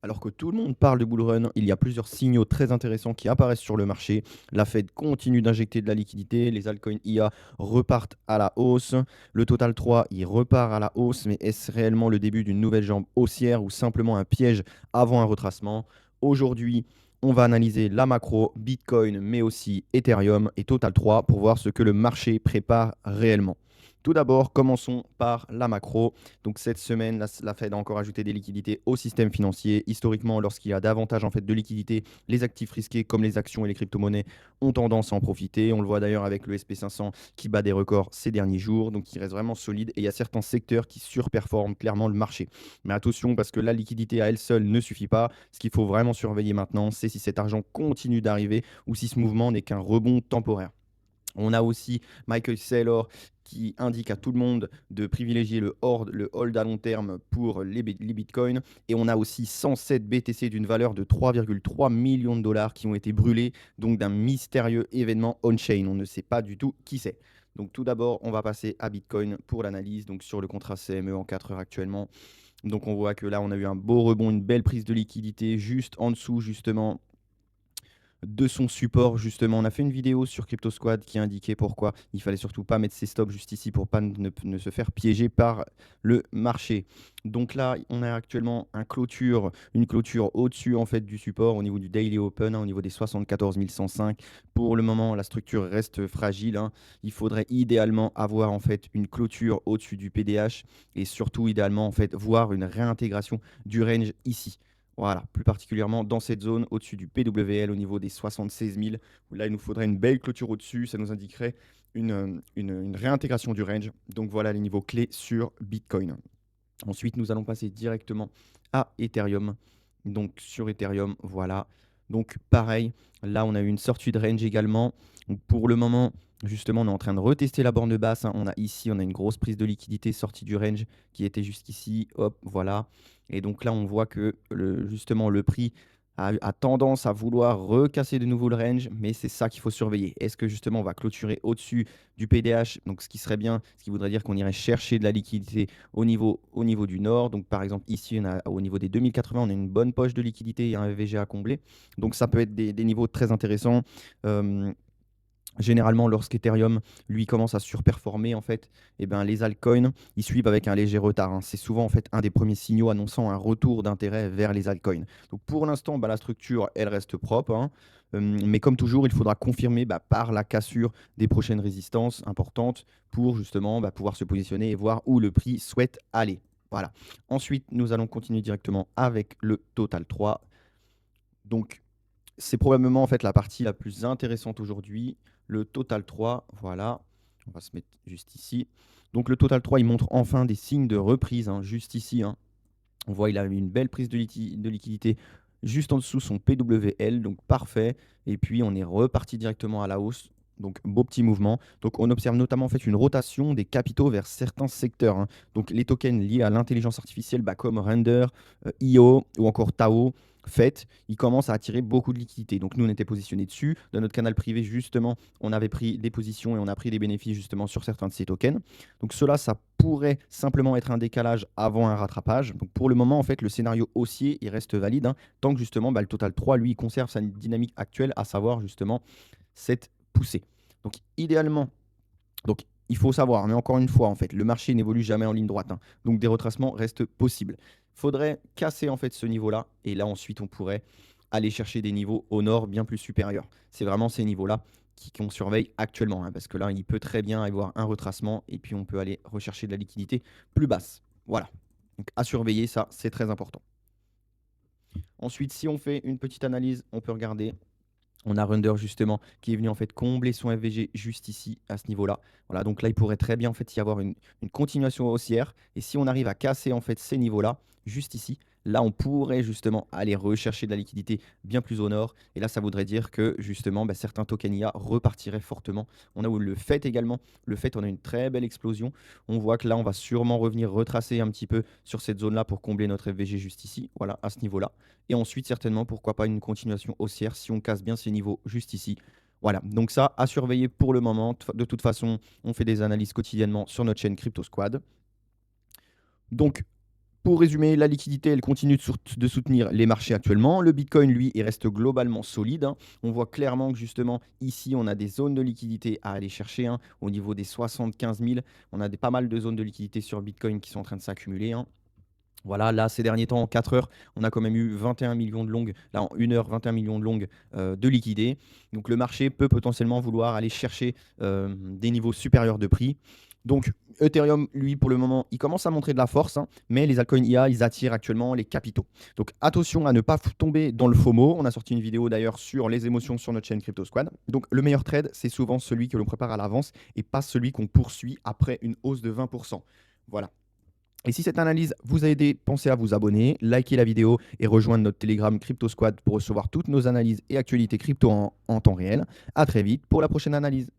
Alors que tout le monde parle de bull run, il y a plusieurs signaux très intéressants qui apparaissent sur le marché. La Fed continue d'injecter de la liquidité, les altcoins IA repartent à la hausse, le Total 3 il repart à la hausse, mais est-ce réellement le début d'une nouvelle jambe haussière ou simplement un piège avant un retracement? Aujourd'hui, on va analyser la macro, Bitcoin, mais aussi Ethereum et Total 3 pour voir ce que le marché prépare réellement. Tout d'abord, commençons par la macro. Donc cette semaine, la Fed a encore ajouté des liquidités au système financier. Historiquement, lorsqu'il y a davantage en fait de liquidités, les actifs risqués comme les actions et les crypto-monnaies ont tendance à en profiter. On le voit d'ailleurs avec le SP500 qui bat des records ces derniers jours, donc il reste vraiment solide. Et il y a certains secteurs qui surperforment clairement le marché. Mais attention, parce que la liquidité à elle seule ne suffit pas. Ce qu'il faut vraiment surveiller maintenant, c'est si cet argent continue d'arriver ou si ce mouvement n'est qu'un rebond temporaire. On a aussi Michael Saylor qui indique à tout le monde de privilégier le hold à long terme pour les bitcoins. Et on a aussi 107 BTC d'une valeur de 3,3 millions de dollars qui ont été brûlés, donc d'un mystérieux événement on-chain. On ne sait pas du tout qui c'est. Donc tout d'abord, on va passer à Bitcoin pour l'analyse, donc sur le contrat CME en 4 heures actuellement. Donc on voit que là, on a eu un beau rebond, une belle prise de liquidité juste en dessous justement de son support justement. On a fait une vidéo sur Crypto Squad qui indiquait pourquoi il fallait surtout pas mettre ses stops juste ici pour pas ne se faire piéger par le marché. Donc là, on a actuellement une clôture au-dessus en fait du support au niveau du daily open, au niveau des 74 105. Pour le moment, la structure reste fragile, hein. Il faudrait idéalement avoir en fait une clôture au-dessus du PDH et surtout idéalement en fait voir une réintégration du range ici. Voilà, plus particulièrement dans cette zone au-dessus du PWL au niveau des 76 000, où là il nous faudrait une belle clôture au-dessus, ça nous indiquerait une réintégration du range. Donc voilà les niveaux clés sur Bitcoin. Ensuite, nous allons passer directement à Ethereum. Donc sur Ethereum, voilà. Donc pareil, là on a eu une sortie de range également. Donc, pour le moment, justement, on est en train de retester la borne basse, hein. On a ici, on a une grosse prise de liquidité sortie du range qui était jusqu'ici. Hop, voilà. Et donc là, on voit que justement le prix a tendance à vouloir recasser de nouveau le range, mais c'est ça qu'il faut surveiller. Est-ce que justement on va clôturer au-dessus du PDH, donc ce qui serait bien, ce qui voudrait dire qu'on irait chercher de la liquidité au niveau du nord. Donc, par exemple, ici, au niveau des 2080, on a une bonne poche de liquidité et un VG à combler. Donc, ça peut être des niveaux très intéressants. Euh, Généralement, lorsqu'Ethereum, lui, commence à surperformer, en fait, eh ben, les altcoins, ils suivent avec un léger retard, hein. C'est souvent, en fait, un des premiers signaux annonçant un retour d'intérêt vers les altcoins. Donc, pour l'instant, bah, la structure, elle reste propre, hein. Mais comme toujours, il faudra confirmer bah, par la cassure des prochaines résistances importantes pour, justement, bah, pouvoir se positionner et voir où le prix souhaite aller. Voilà. Ensuite, nous allons continuer directement avec le Total 3. Donc, c'est probablement en fait la partie la plus intéressante aujourd'hui, le Total 3. Voilà, on va se mettre juste ici. Donc le Total 3, il montre enfin des signes de reprise, hein, juste ici, hein. On voit il a eu une belle prise de liquidité juste en dessous son PWL, donc parfait. Et puis on est reparti directement à la hausse. Donc beau petit mouvement. Donc on observe notamment en fait une rotation des capitaux vers certains secteurs, hein. Donc les tokens liés à l'intelligence artificielle, bah, comme Render, IO ou encore Tao, fait, ils commencent à attirer beaucoup de liquidités. Donc nous, on était positionnés dessus. Dans notre canal privé, justement, on avait pris des positions et on a pris des bénéfices justement sur certains de ces tokens. Donc cela, ça pourrait simplement être un décalage avant un rattrapage. Donc pour le moment, en fait, le scénario haussier, il reste valide, hein, tant que justement, bah, le Total 3, lui, il conserve sa dynamique actuelle, à savoir justement cette poussée. Donc idéalement, donc, il faut savoir, mais encore une fois, en fait, le marché n'évolue jamais en ligne droite, hein. Donc, des retracements restent possibles. Il faudrait casser en fait ce niveau-là, et là ensuite, on pourrait aller chercher des niveaux au nord bien plus supérieurs. C'est vraiment ces niveaux-là qu'on surveille actuellement, hein, parce que là, il peut très bien y avoir un retracement, et puis on peut aller rechercher de la liquidité plus basse. Voilà. Donc, à surveiller, ça, c'est très important. Ensuite, si on fait une petite analyse, on peut regarder. On a Render justement qui est venu en fait combler son FVG juste ici à ce niveau-là. Voilà, donc là il pourrait très bien en fait y avoir une continuation haussière. Et si on arrive à casser en fait ces niveaux-là, juste ici, là on pourrait justement aller rechercher de la liquidité bien plus au nord. Et là ça voudrait dire que justement bah, certains tokens IA repartiraient fortement. On a eu le fait également. Le fait, on a une très belle explosion. On voit que là on va sûrement revenir retracer un petit peu sur cette zone-là pour combler notre FVG juste ici. Voilà, à ce niveau-là. Et ensuite, certainement, pourquoi pas une continuation haussière si on casse bien ces niveaux juste ici. Voilà, donc ça, à surveiller pour le moment. De toute façon, on fait des analyses quotidiennement sur notre chaîne Crypto Squad. Donc, Pour résumer, la liquidité, elle continue de soutenir les marchés actuellement. Le Bitcoin, lui, il reste globalement solide, hein. On voit clairement que justement, ici, on a des zones de liquidité à aller chercher, hein. Au niveau des 75 000, on a pas mal de zones de liquidité sur Bitcoin qui sont en train de s'accumuler, hein. Voilà, là, ces derniers temps, en 4 heures, on a quand même eu 21 millions de longues. Là, en 1 heure, 21 millions de longues de liquidés. Donc, le marché peut potentiellement vouloir aller chercher des niveaux supérieurs de prix. Donc, Ethereum, lui, pour le moment, il commence à montrer de la force, hein, mais les altcoins IA, ils attirent actuellement les capitaux. Donc, attention à ne pas tomber dans le FOMO. On a sorti une vidéo d'ailleurs sur les émotions sur notre chaîne Crypto Squad. Donc, le meilleur trade, c'est souvent celui que l'on prépare à l'avance et pas celui qu'on poursuit après une hausse de 20%. Voilà. Et si cette analyse vous a aidé, pensez à vous abonner, liker la vidéo et rejoindre notre Telegram Crypto Squad pour recevoir toutes nos analyses et actualités crypto en temps réel. À très vite pour la prochaine analyse.